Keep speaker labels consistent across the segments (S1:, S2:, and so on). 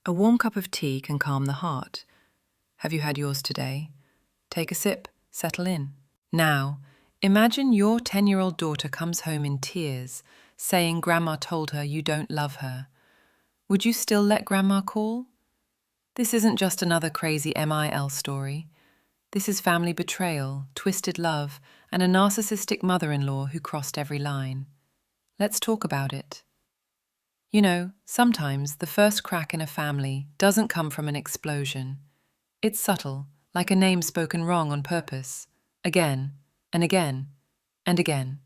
S1: A warm cup of tea can calm the heart. Have you had yours today? Take a sip, settle in. Now, imagine your 10-year-old daughter comes home in tears, saying Grandma told her you don't love her. Would you still let Grandma call? This isn't just another crazy MIL story. This is family betrayal, twisted love, and a narcissistic mother-in-law who crossed every line. Let's talk about it. You know, sometimes the first crack in a family doesn't come from an explosion. It's subtle, like a name spoken wrong on purpose. Again, and again, and again.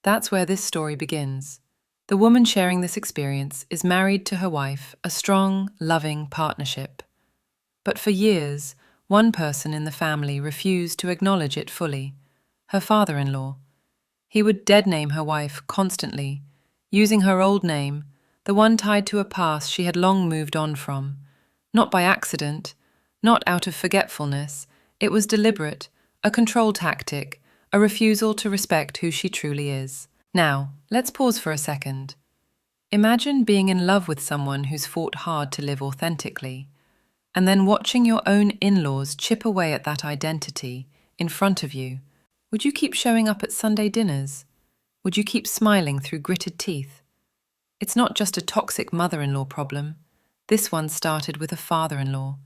S1: That's where this story begins. The woman sharing this experience is married to her wife, a strong, loving partnership. But for years, one person in the family refused to acknowledge it fully: her father-in-law. He would deadname her wife constantly, using her old name, the one tied to a past she had long moved on from. Not by accident, not out of forgetfulness. It was deliberate, a control tactic, a refusal to respect who she truly is. Now, let's pause for a second. Imagine being in love with someone who's fought hard to live authentically, and then watching your own in-laws chip away at that identity in front of you. Would you keep showing up at Sunday dinners? Would you keep smiling through gritted teeth? It's not just a toxic mother-in-law problem. This one started with a father-in-law.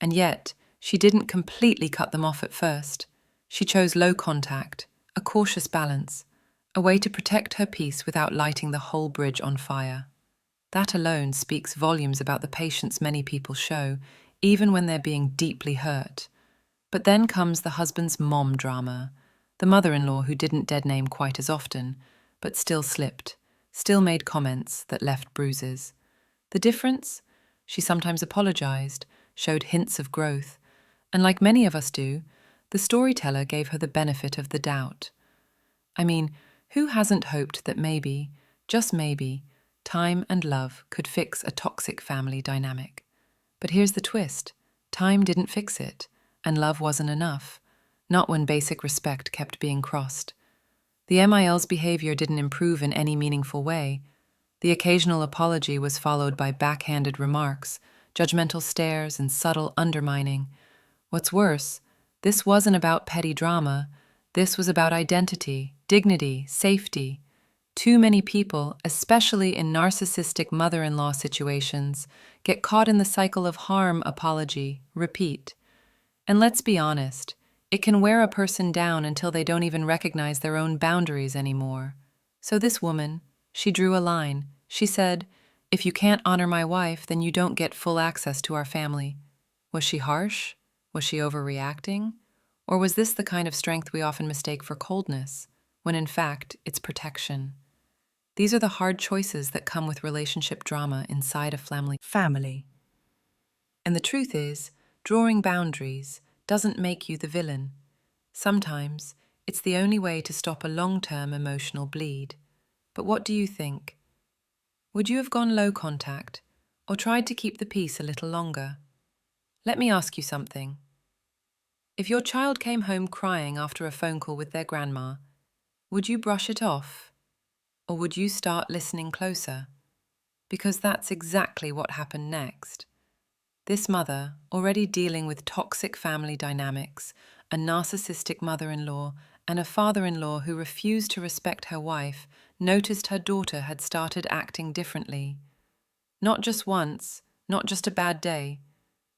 S1: And yet, she didn't completely cut them off at first. She chose low contact, a cautious balance, a way to protect her peace without lighting the whole bridge on fire. That alone speaks volumes about the patience many people show, even when they're being deeply hurt. But then comes the husband's mom drama, the mother-in-law who didn't deadname quite as often, but still slipped, still made comments that left bruises. The difference? She sometimes apologized, showed hints of growth, and like many of us do, the storyteller gave her the benefit of the doubt. I mean, who hasn't hoped that maybe, just maybe, time and love could fix a toxic family dynamic? But here's the twist. Time didn't fix it, and love wasn't enough, not when basic respect kept being crossed. The MIL's behavior didn't improve in any meaningful way. The occasional apology was followed by backhanded remarks, judgmental stares, and subtle undermining. What's worse, this wasn't about petty drama. This was about identity, dignity, safety. Too many people, especially in narcissistic mother-in-law situations, get caught in the cycle of harm, apology, repeat. And let's be honest, it can wear a person down until they don't even recognize their own boundaries anymore. So this woman, she drew a line. She said, "If you can't honor my wife, then you don't get full access to our family." Was she harsh? Was she overreacting? Or was this the kind of strength we often mistake for coldness, when in fact it's protection? These are the hard choices that come with relationship drama inside a family. And the truth is, drawing boundaries doesn't make you the villain. Sometimes, it's the only way to stop a long-term emotional bleed. But what do you think? Would you have gone low contact, or tried to keep the peace a little longer? Let me ask you something. If your child came home crying after a phone call with their grandma, would you brush it off? Or would you start listening closer? Because that's exactly what happened next. This mother, already dealing with toxic family dynamics, a narcissistic mother-in-law, and a father-in-law who refused to respect her wife, noticed her daughter had started acting differently. Not just once, not just a bad day,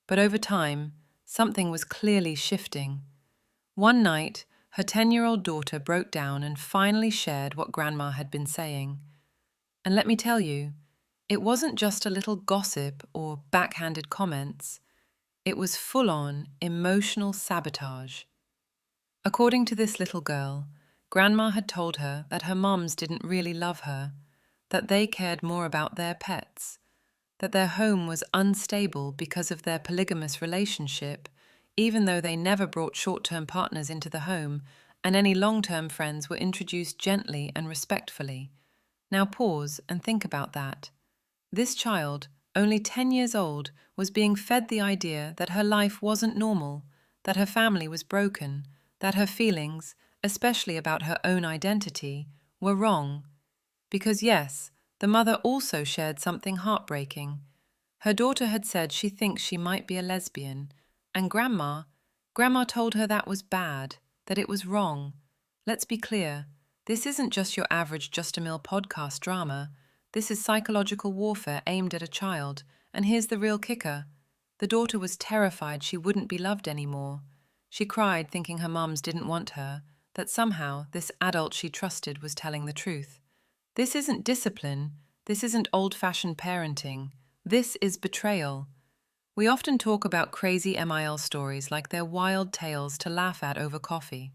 S1: but over time, something was clearly shifting. One night, her 10-year-old daughter broke down and finally shared what Grandma had been saying. And let me tell you, it wasn't just a little gossip or backhanded comments. It was full-on emotional sabotage. According to this little girl, Grandma had told her that her moms didn't really love her, that they cared more about their pets, that their home was unstable because of their polygamous relationship, even though they never brought short-term partners into the home, and any long-term friends were introduced gently and respectfully. Now pause and think about that. This child, only 10 years old, was being fed the idea that her life wasn't normal, that her family was broken, that her feelings, especially about her own identity, were wrong. Because yes, the mother also shared something heartbreaking. Her daughter had said she thinks she might be a lesbian, and Grandma told her that was bad, that it was wrong. Let's be clear, this isn't just your average Justamil podcast drama. This is psychological warfare aimed at a child, and here's the real kicker. The daughter was terrified she wouldn't be loved anymore. She cried thinking her mums didn't want her, that somehow this adult she trusted was telling the truth. This isn't discipline, this isn't old-fashioned parenting, this is betrayal. We often talk about crazy MIL stories like they're wild tales to laugh at over coffee.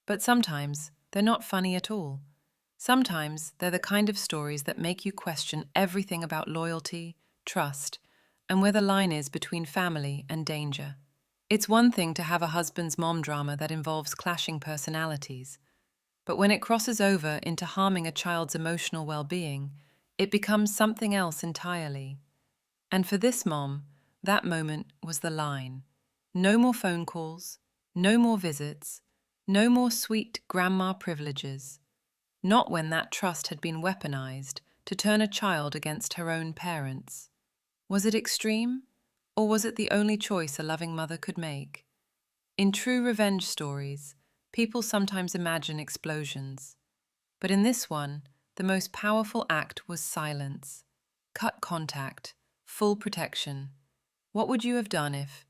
S1: But sometimes they're not funny at all. Sometimes they're the kind of stories that make you question everything about loyalty, trust, and where the line is between family and danger. It's one thing to have a husband's mom drama that involves clashing personalities, but when it crosses over into harming a child's emotional well-being, it becomes something else entirely. And for this mom, that moment was the line. No more phone calls, no more visits, no more sweet grandma privileges. Not when that trust had been weaponized to turn a child against her own parents. Was it extreme, or was it the only choice a loving mother could make? In true revenge stories, people sometimes imagine explosions. But in this one, the most powerful act was silence. Cut contact, full protection. What would you have done if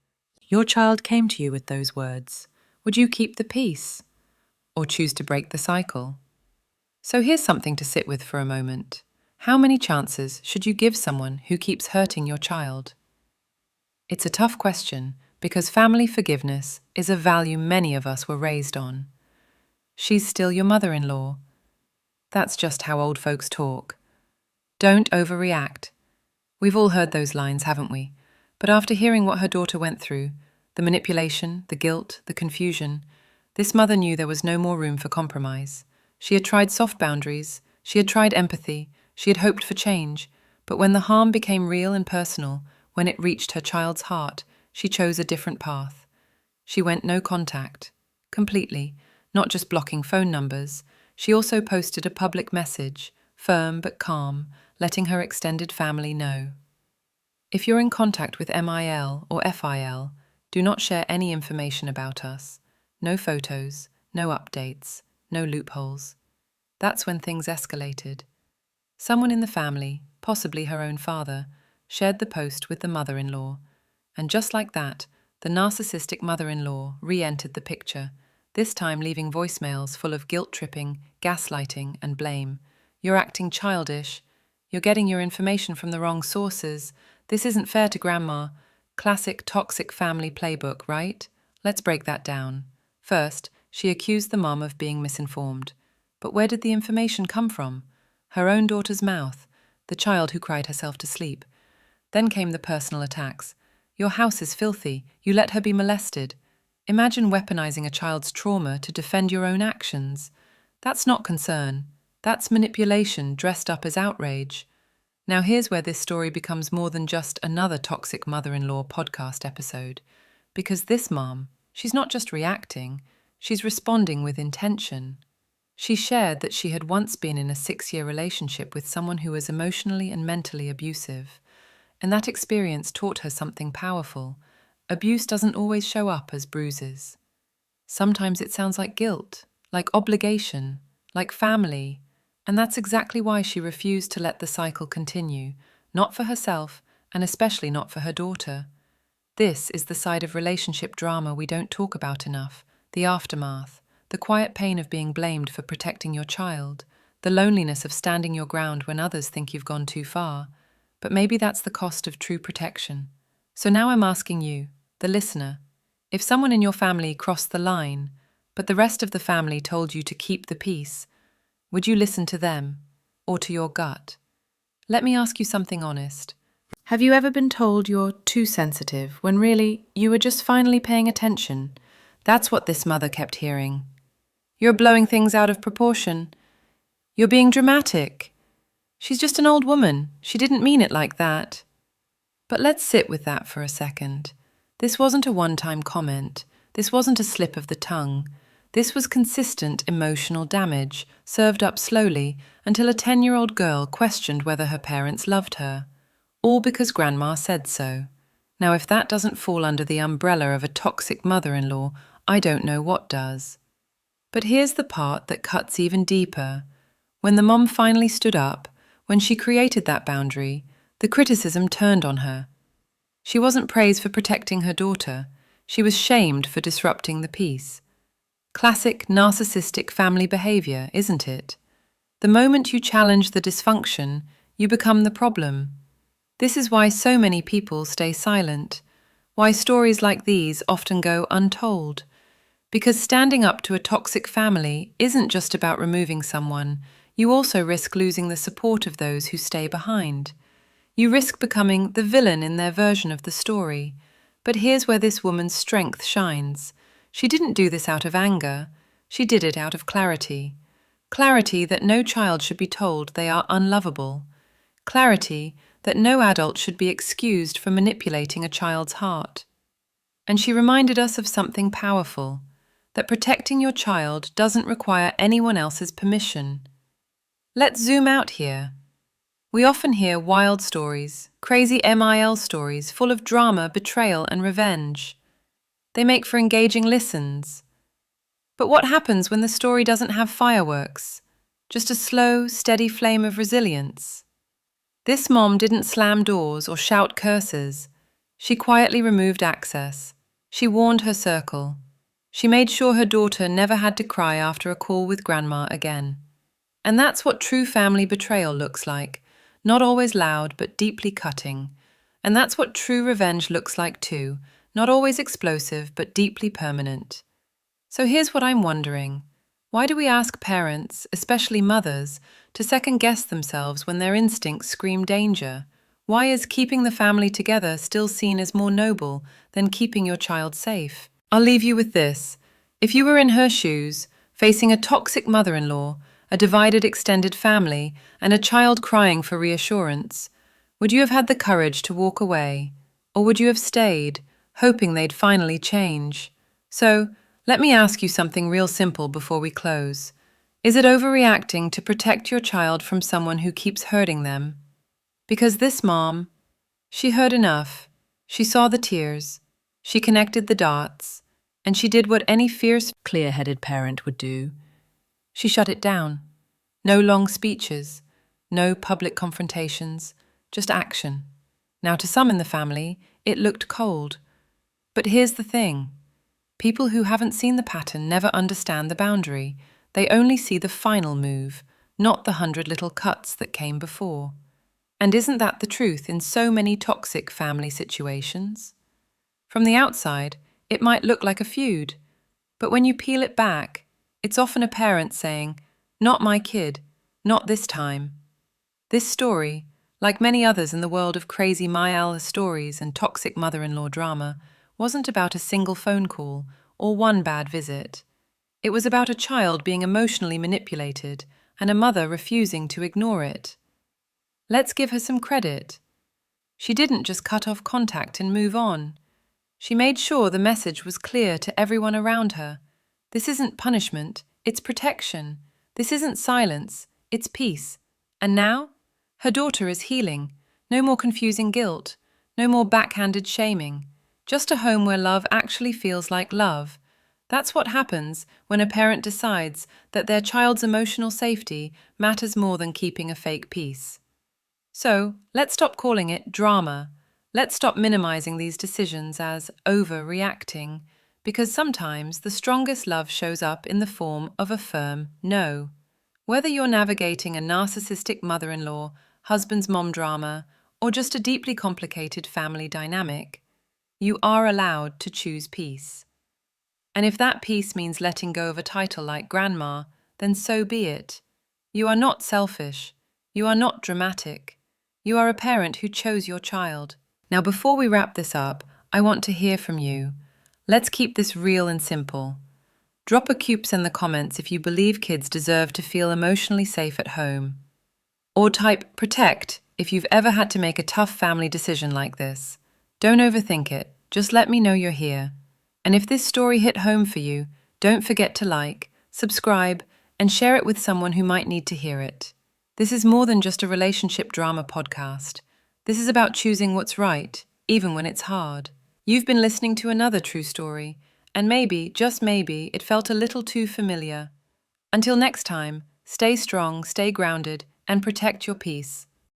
S1: your child came to you with those words? Would you keep the peace, or choose to break the cycle? So here's something to sit with for a moment. How many chances should you give someone who keeps hurting your child? It's a tough question because family forgiveness is a value many of us were raised on. She's still your mother-in-law. That's just how old folks talk. Don't overreact. We've all heard those lines, haven't we? But after hearing what her daughter went through, the manipulation, the guilt, the confusion, this mother knew there was no more room for compromise. She had tried soft boundaries, she had tried empathy, she had hoped for change, but when the harm became real and personal, when it reached her child's heart, she chose a different path. She went no contact, completely, not just blocking phone numbers. She also posted a public message, firm but calm, letting her extended family know. If you're in contact with MIL or FIL, do not share any information about us. No photos, no updates, no loopholes. That's when things escalated. Someone in the family, possibly her own father, shared the post with the mother-in-law. And just like that, the narcissistic mother-in-law re-entered the picture, this time leaving voicemails full of guilt-tripping, gaslighting, and blame. You're acting childish. You're getting your information from the wrong sources. This isn't fair to Grandma. Classic toxic family playbook, right? Let's break that down. First, she accused the mom of being misinformed. But where did the information come from? Her own daughter's mouth, the child who cried herself to sleep. Then came the personal attacks. Your house is filthy. You let her be molested. Imagine weaponizing a child's trauma to defend your own actions. That's not concern. That's manipulation dressed up as outrage. Now here's where this story becomes more than just another toxic mother-in-law podcast episode. Because this mom, she's not just reacting, she's responding with intention. She shared that she had once been in a 6-year relationship with someone who was emotionally and mentally abusive. And that experience taught her something powerful. Abuse doesn't always show up as bruises. Sometimes it sounds like guilt, like obligation, like family. And that's exactly why she refused to let the cycle continue, not for herself, and especially not for her daughter. This is the side of relationship drama we don't talk about enough, the aftermath, the quiet pain of being blamed for protecting your child, the loneliness of standing your ground when others think you've gone too far. But maybe that's the cost of true protection. So now I'm asking you, the listener, if someone in your family crossed the line, but the rest of the family told you to keep the peace, would you listen to them or to your gut? Let me ask you something honest. Have you ever been told you're too sensitive when really you were just finally paying attention? That's what this mother kept hearing. You're blowing things out of proportion. You're being dramatic. She's just an old woman. She didn't mean it like that. But let's sit with that for a second. This wasn't a one-time comment. This wasn't a slip of the tongue. This was consistent emotional damage, served up slowly until a 10-year-old girl questioned whether her parents loved her. all because Grandma said so. Now, if that doesn't fall under the umbrella of a toxic mother-in-law, I don't know what does. But here's the part that cuts even deeper. When the mom finally stood up, when she created that boundary, the criticism turned on her. She wasn't praised for protecting her daughter. She was shamed for disrupting the peace. Classic narcissistic family behavior, isn't it? The moment you challenge the dysfunction, you become the problem. This is why so many people stay silent, why stories like these often go untold. Because standing up to a toxic family isn't just about removing someone, you also risk losing the support of those who stay behind. You risk becoming the villain in their version of the story. But here's where this woman's strength shines. She didn't do this out of anger. She did it out of clarity. Clarity that no child should be told they are unlovable. Clarity that no adult should be excused for manipulating a child's heart. And she reminded us of something powerful, that protecting your child doesn't require anyone else's permission. Let's zoom out here. We often hear wild stories, crazy MIL stories full of drama, betrayal, and revenge. They make for engaging listens. But what happens when the story doesn't have fireworks? Just a slow, steady flame of resilience. This mom didn't slam doors or shout curses. She quietly removed access. She warned her circle. She made sure her daughter never had to cry after a call with Grandma again. And that's what true family betrayal looks like. Not always loud, but deeply cutting. And that's what true revenge looks like too. Not always explosive, but deeply permanent. So here's what I'm wondering. Why do we ask parents, especially mothers, to second-guess themselves when their instincts scream danger? Why is keeping the family together still seen as more noble than keeping your child safe? I'll leave you with this. If you were in her shoes, facing a toxic mother-in-law, a divided extended family, and a child crying for reassurance, would you have had the courage to walk away? Or would you have stayed, hoping they'd finally change? So, let me ask you something real simple before we close. Is it overreacting to protect your child from someone who keeps hurting them? Because this mom, she heard enough. She saw the tears. She connected the dots. And she did what any fierce, clear-headed parent would do. She shut it down. No long speeches. No public confrontations. Just action. Now, to some in the family, it looked cold. But here's the thing. People who haven't seen the pattern never understand the boundary. They only see the final move, not the 100 little cuts that came before. And isn't that the truth in so many toxic family situations? From the outside, it might look like a feud, but when you peel it back, it's often a parent saying, "Not my kid, not this time." This story, like many others in the world of crazy Mayal stories and toxic mother-in-law drama, wasn't about a single phone call or one bad visit. It was about a child being emotionally manipulated and a mother refusing to ignore it. Let's give her some credit. She didn't just cut off contact and move on. She made sure the message was clear to everyone around her. This isn't punishment, it's protection. This isn't silence, it's peace. And now, her daughter is healing. No more confusing guilt, no more backhanded shaming. Just a home where love actually feels like love. That's what happens when a parent decides that their child's emotional safety matters more than keeping a fake peace. So, let's stop calling it drama. Let's stop minimizing these decisions as overreacting, because sometimes the strongest love shows up in the form of a firm no. Whether you're navigating a narcissistic mother-in-law, husband's mom drama, or just a deeply complicated family dynamic, you are allowed to choose peace. And if that peace means letting go of a title like grandma, then so be it. You are not selfish. You are not dramatic. You are a parent who chose your child. Now, before we wrap this up, I want to hear from you. Let's keep this real and simple. Drop a cupes in the comments if you believe kids deserve to feel emotionally safe at home. Or type protect if you've ever had to make a tough family decision like this. Don't overthink it. Just let me know you're here. And if this story hit home for you, don't forget to like, subscribe, and share it with someone who might need to hear it. This is more than just a relationship drama podcast. This is about choosing what's right, even when it's hard. You've been listening to another true story, and maybe, just maybe, it felt a little too familiar. Until next time, stay strong, stay grounded, and protect your peace.